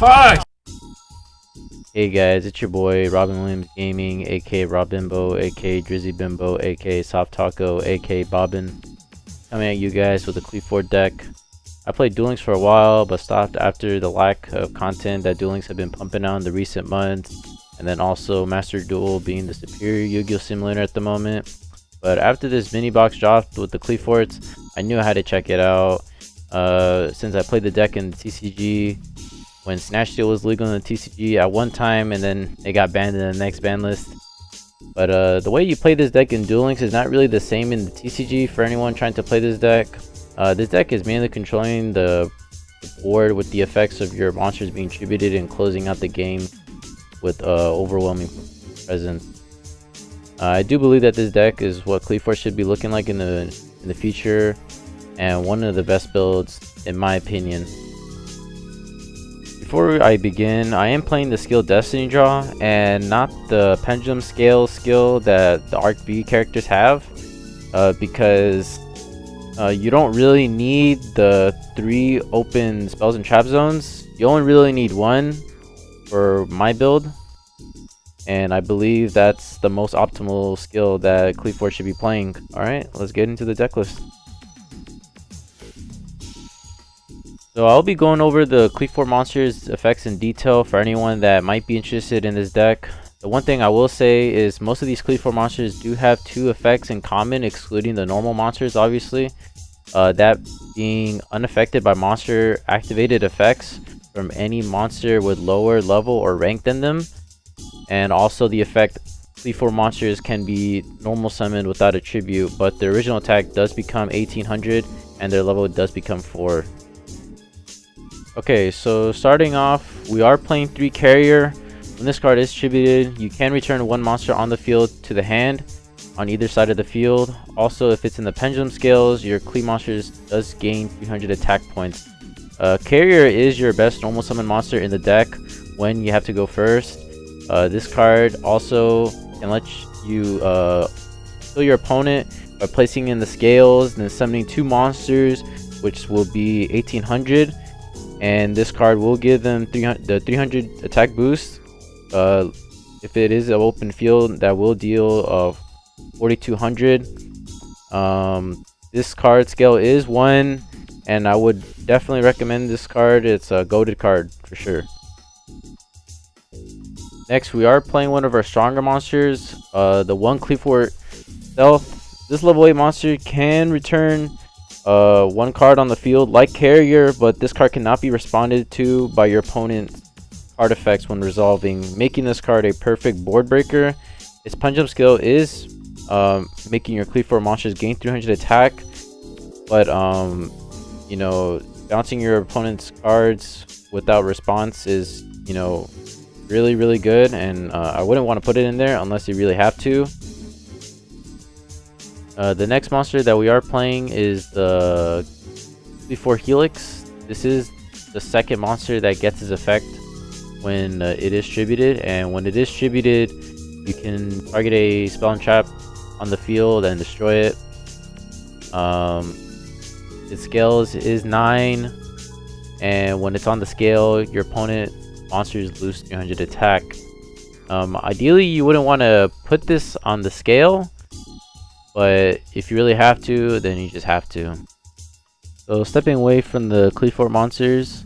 fuck? Hey guys, it's your boy Robin Williams Gaming, aka Rob Bimbo, aka Drizzy Bimbo, aka Soft Taco, aka Bobbin, coming at you guys with a Qliphort deck. I played Duel Links for a while, but stopped after the lack of content that Duel Links have been pumping out in the recent months, and then also Master Duel being the superior Yu-Gi-Oh simulator at the moment. But after this mini box dropped with the Qliphorts, I knew I had to check it out. Since I played the deck in the TCG when Snatch Steal was legal in the TCG at one time, and then it got banned in the next ban list. But the way you play this deck in Duel Links is not really the same in the TCG for anyone trying to play this deck. This deck is mainly controlling the board with the effects of your monsters being tributed and closing out the game with overwhelming presence. I do believe that this deck is what Qliphort should be looking like in the future, and one of the best builds in my opinion. Before I begin, I am playing the skill Destiny Draw and not the Pendulum Scale skill that the Arc V characters have, because you don't really need the 3 open spells and trap zones. You only really need 1 for my build, and I believe that's the most optimal skill that Qliphort should be playing. Alright, let's get into the deck list. So I'll be going over the Qliphort monsters effects in detail for anyone that might be interested in this deck. The one thing I will say is most of these Qliphort monsters do have 2 effects in common, excluding the normal monsters obviously. That being unaffected by monster activated effects from any monster with lower level or rank than them. And also the effect Qliphort monsters can be normal summoned without a tribute, but their original attack does become 1800 and their level does become 4. Okay, so starting off, we are playing 3 carrier. When this card is tributed, you can return 1 monster on the field to the hand on either side of the field. Also, if it's in the pendulum scales, your Qli monsters does gain 300 attack points. Carrier is your best normal summon monster in the deck when you have to go first. This card also can let you kill your opponent by placing in the scales and then summoning 2 monsters, which will be 1800. And this card will give them the 300 attack boost. If it is an open field, that will deal 4200. This card scale is 1, and I would definitely recommend this card. It's a goated card for sure. Next, we are playing one of our stronger monsters, the 1 Qliphort Stealth. This level 8 monster can return 1 card on the field like carrier, but this card cannot be responded to by your opponent's card effects when resolving, making this card a perfect board breaker. Its pendulum skill is making your Qliphort monsters gain 300 attack, but you know, bouncing your opponent's cards without response is, you know, really good, and I wouldn't want to put it in there unless you really have to. The next monster that we are playing is the Qliphort Helix. This is the second monster that gets his effect when it is tributed, and when it is tributed, you can target a spell and trap on the field and destroy it. Its scales is 9, and when it's on the scale, your opponent monsters lose 300 attack. Ideally, you wouldn't want to put this on the scale, but if you really have to, then you just have to. So stepping away from the Qliphort monsters,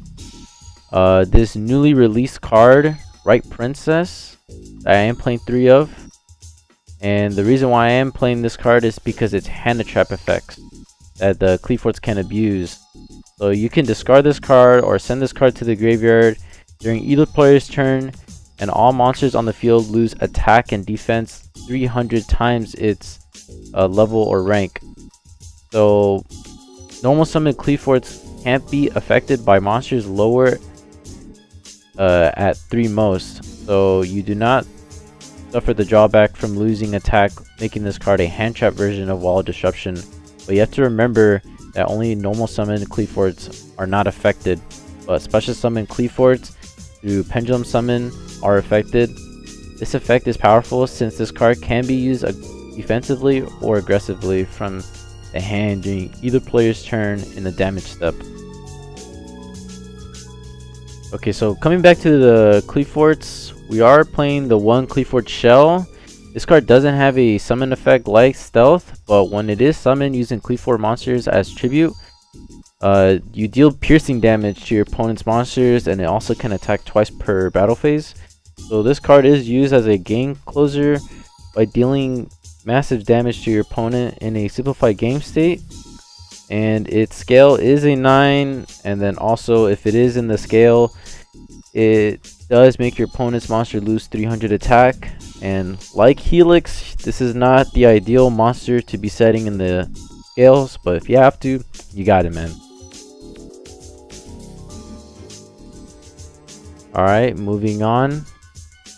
this newly released card, Right Princess, that I am playing 3 of. And the reason why I am playing this card is because it's Hana Trap effects that the Qliphorts can abuse. So you can discard this card or send this card to the graveyard during either player's turn, and all monsters on the field lose attack and defense 300 times its level or rank. So normal summon Qliphorts can't be affected by monsters lower at 3 most, so you do not suffer the drawback from losing attack, making this card a hand trap version of Wall of Disruption. But you have to remember that only normal summon Qliphorts are not affected, but special summon Qliphorts through pendulum summon are affected. This effect is powerful since this card can be used defensively or aggressively from the hand during either player's turn in the damage step. Okay, so coming back to the Qliphorts, we are playing the one Qliphort shell. This card doesn't have a summon effect like Stealth, but when it is summoned using Qliphort monsters as tribute, you deal piercing damage to your opponent's monsters, and it also can attack twice per battle phase. So this card is used as a game closer by dealing massive damage to your opponent in a simplified game state. And its scale is a 9, and then also if it is in the scale, it does make your opponent's monster lose 300 attack. And like Helix, this is not the ideal monster to be setting in the scales, but if you have to, you got it, man. Alright, moving on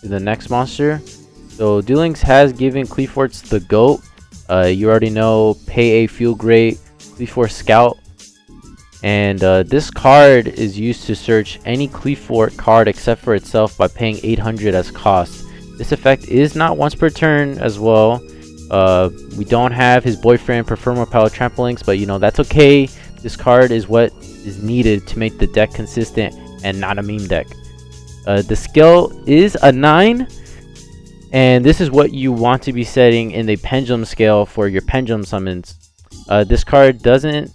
to the next monster. So Duel Links has given Qliphorts the GOAT. You already know, pay a fuel grade Qliphort Scout, and this card is used to search any Qliphort card except for itself by paying 800 as cost. This effect is not once per turn as well. We don't have his boyfriend Performer Power Trampolines, but you know, that's okay. This card is what is needed to make the deck consistent and not a meme deck. The skill is a 9, and this is what you want to be setting in the pendulum scale for your pendulum summons. This card doesn't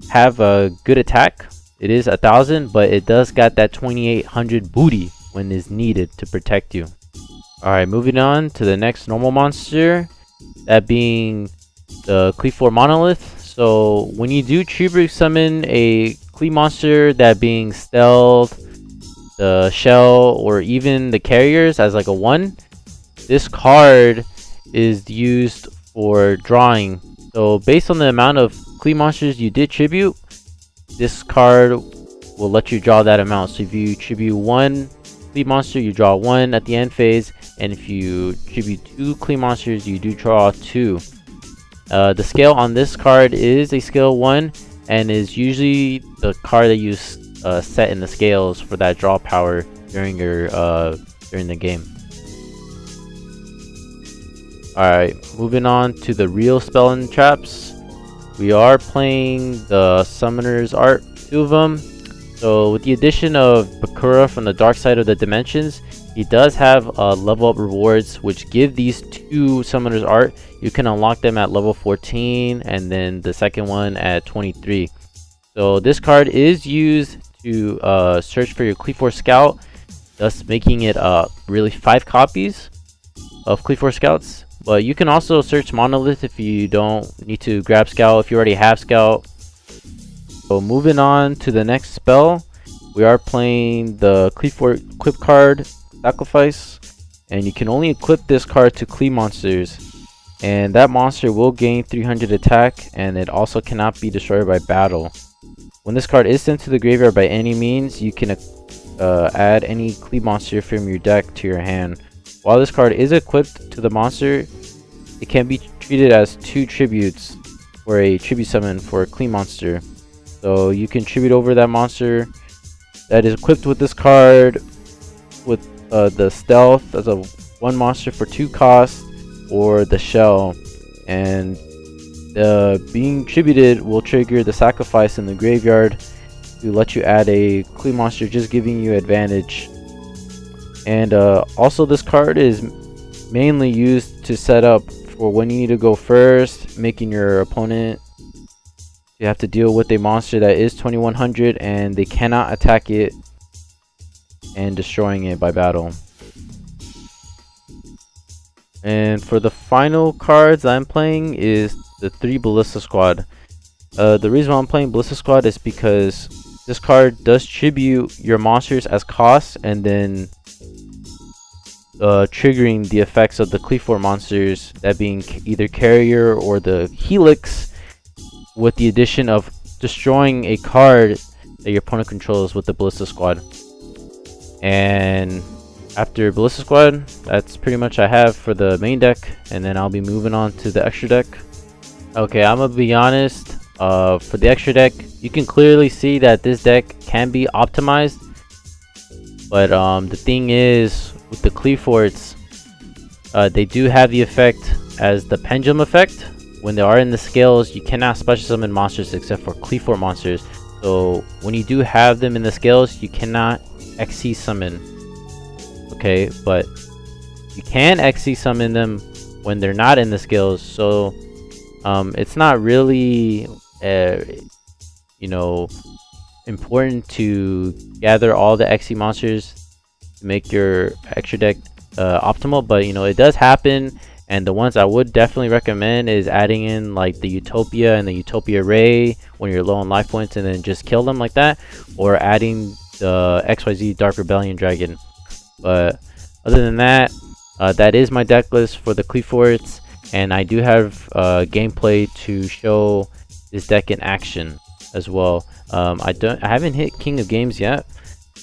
have a good attack. It is 1000, but it does got that 2800 booty when is needed to protect you. Alright, moving on to the next normal monster, that being the Qliphort Monolith. So when you do tribute summon a Qli monster, that being Stealth, the Shell, or even the Carriers as like a 1, this card is used for drawing. So based on the amount of Qli monsters you did tribute, this card will let you draw that amount. So if you tribute 1 Qli monster, you draw 1 at the end phase, and if you tribute 2 Qli monsters, you do draw 2. The scale on this card is a scale 1, and is usually the card that you set in the scales for that draw power during your during the game. Alright, moving on to the real spell and traps. We are playing the Summoner's Art, 2 of them. So with the addition of Bakura from the Dark Side of the Dimensions, he does have level up rewards which give these 2 Summoner's Art. You can unlock them at level 14, and then the second one at 23. So this card is used to search for your Qliphort Scout, thus making it really 5 copies of Qliphort Scouts. But you can also search Monolith if you don't need to grab Scout if you already have Scout. So moving on to the next spell, we are playing the Qliphort equip card, Sacrifice, and you can only equip this card to Qli monsters, and that monster will gain 300 attack, and it also cannot be destroyed by battle. When this card is sent to the graveyard by any means, you can add any Qli monster from your deck to your hand. While this card is equipped to the monster, it can be treated as 2 tributes for a tribute summon for a Qli monster. So you can tribute over that monster that is equipped with this card with the Stealth as a 1 monster for 2 cost, or the Shell, and being tributed will trigger the Sacrifice in the graveyard to let you add a Qli monster, just giving you advantage. And also this card is mainly used to set up for when you need to go first, making your opponent, you have to deal with a monster that is 2100 and they cannot attack it, and destroying it by battle. And for the final cards I'm playing is the 3 Ballista Squad. The reason why I'm playing Ballista Squad is because this card does tribute your monsters as costs, and then triggering the effects of the Qliphort monsters, that being either Carrier or the Helix, with the addition of destroying a card that your opponent controls with the Ballista Squad. And after Ballista Squad, that's pretty much I have for the main deck, and then I'll be moving on to the extra deck. Okay, I'm gonna be honest, for the extra deck, you can clearly see that this deck can be optimized, but the thing is, with the Qliphorts, they do have the effect as the pendulum effect. When they are in the scales, you cannot special summon monsters except for Qliphort monsters. So when you do have them in the scales, you cannot XC summon. Okay, but you can XC summon them when they're not in the scales. So it's not really you know, important to gather all the XC monsters to make your extra deck optimal, but you know, it does happen. And the ones I would definitely recommend is adding in like the Utopia and the Utopia Ray when you're low on life points, and then just kill them like that, or adding the XYZ Dark Rebellion Dragon. But other than that, that is my deck list for the Qliphorts, and I do have gameplay to show this deck in action as well. I haven't hit King of Games yet.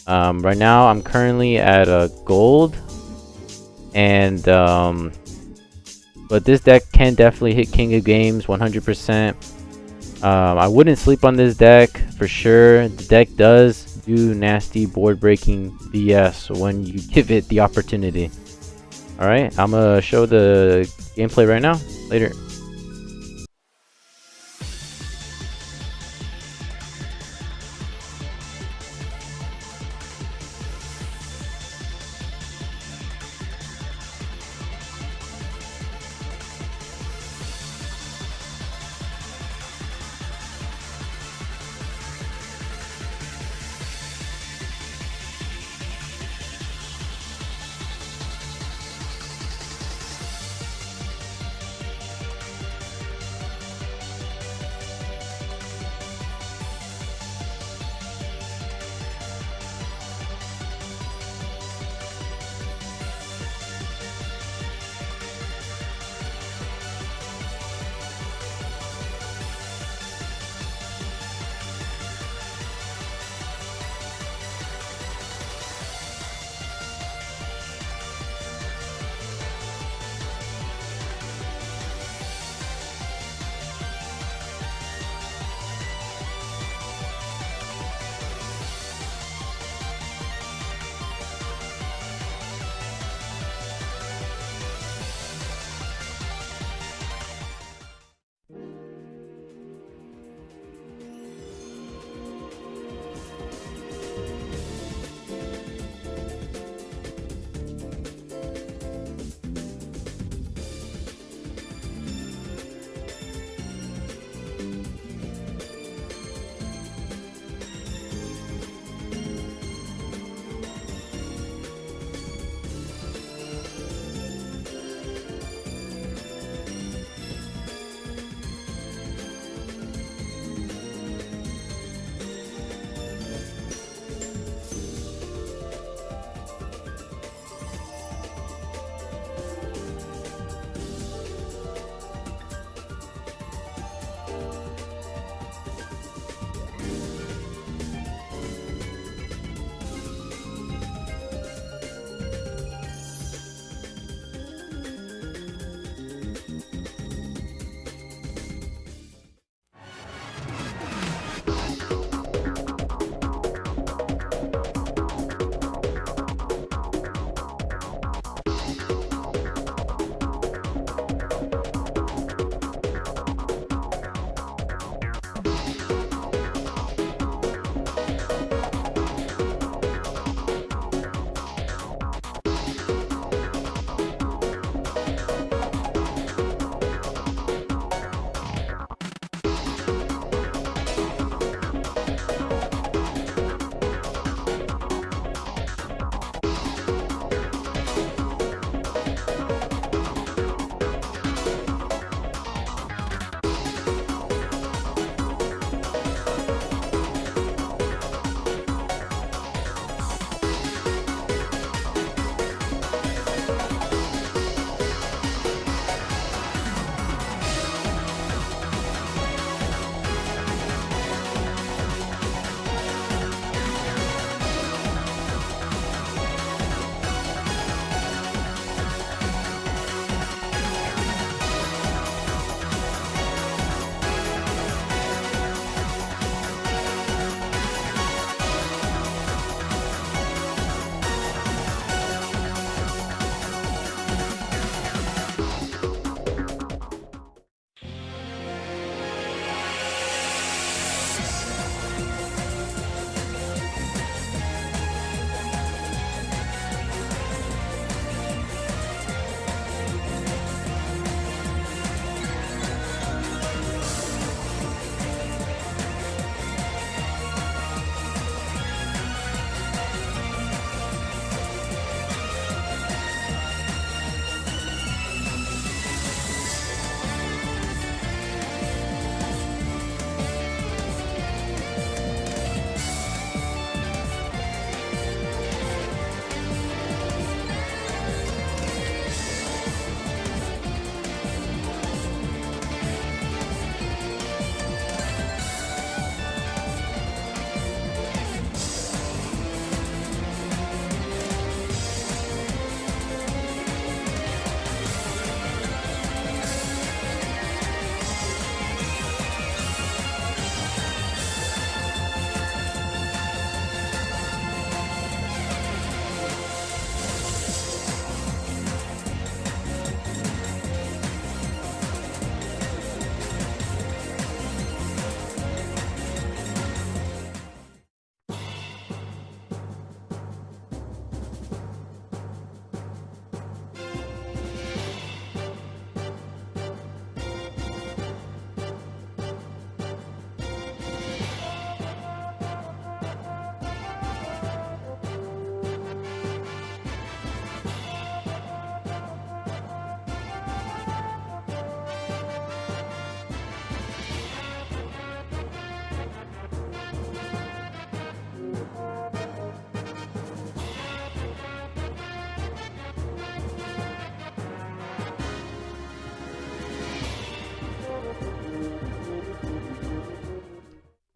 Right now I'm currently at a gold, and but this deck can definitely hit King of Games 100%. I wouldn't sleep on this deck for sure. The deck does do nasty board breaking BS when you give it the opportunity. Alright, I'm gonna show the gameplay right now. Later.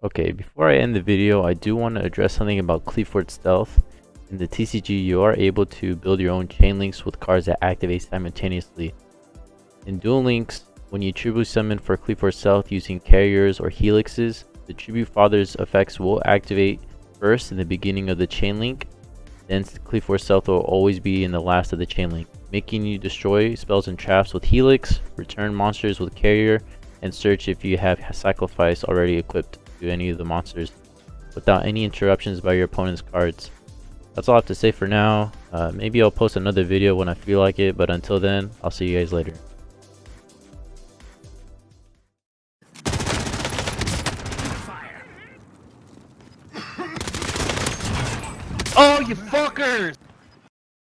Okay, before I end the video, I do want to address something about Qliphort stealth. In the TCG, you are able to build your own chain links with cards that activate simultaneously. In Duel Links, when you tribute summon for Qliphort stealth using carriers or helixes, the Tribute Father's effects will activate first in the beginning of the chain link, then Qliphort stealth will always be in the last of the chain link, making you destroy spells and traps with helix, return monsters with carrier, and search if you have sacrifice already equipped to any of the monsters without any interruptions by your opponent's cards. That's all I have to say for now. Maybe I'll post another video when I feel like it, but until then, I'll see you guys later. Oh, you fuckers!